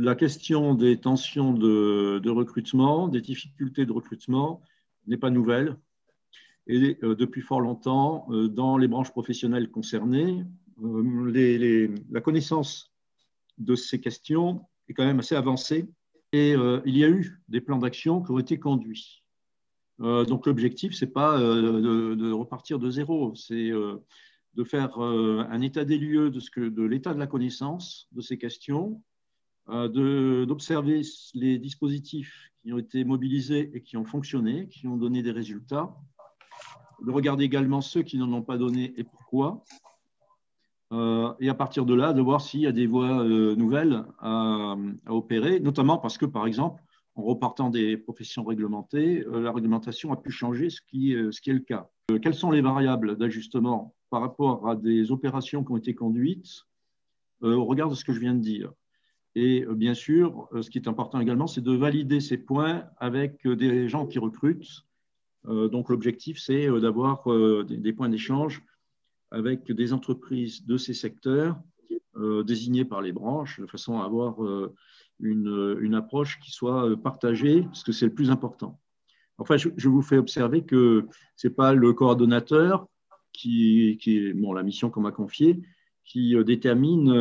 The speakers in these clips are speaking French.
la question des tensions de recrutement, des difficultés de recrutement n'est pas nouvelle. Et depuis fort longtemps, dans les branches professionnelles concernées, la connaissance de ces questions est quand même assez avancée. Et il y a eu des plans d'action qui ont été conduits. Donc l'objectif, ce n'est pas de repartir de zéro, c'est de faire un état des lieux de l'état de la connaissance de ces questions, d'observer les dispositifs qui ont été mobilisés et qui ont fonctionné, qui ont donné des résultats, de regarder également ceux qui n'en ont pas donné et pourquoi, et à partir de là, de voir s'il y a des voies nouvelles à opérer, notamment parce que, par exemple, en repartant des professions réglementées, la réglementation a pu changer, ce qui est le cas. Quelles sont les variables d'ajustement par rapport à des opérations qui ont été conduites au regard de ce que je viens de dire? Et bien sûr, ce qui est important également, c'est de valider ces points avec des gens qui recrutent. Donc l'objectif, c'est d'avoir des points d'échange avec des entreprises de ces secteurs désignées par les branches, de façon à avoir une approche qui soit partagée, parce que c'est le plus important. Enfin, je vous fais observer que ce n'est pas le coordonnateur qui est la mission qu'on m'a confiée, qui détermine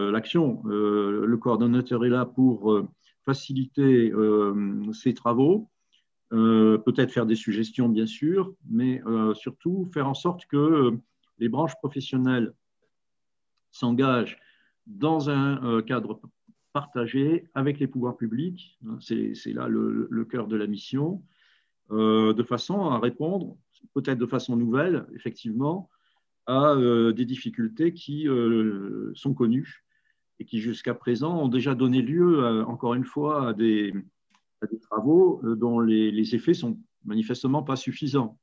l'action. Le coordonnateur est là pour faciliter ses travaux, peut-être faire des suggestions, bien sûr, mais surtout faire en sorte que les branches professionnelles s'engagent dans un cadre partagé avec les pouvoirs publics. C'est là le cœur de la mission, de façon à répondre, peut-être de façon nouvelle, effectivement, à des difficultés qui sont connues et qui, jusqu'à présent, ont déjà donné lieu, encore une fois, à des travaux dont les effets sont manifestement pas suffisants.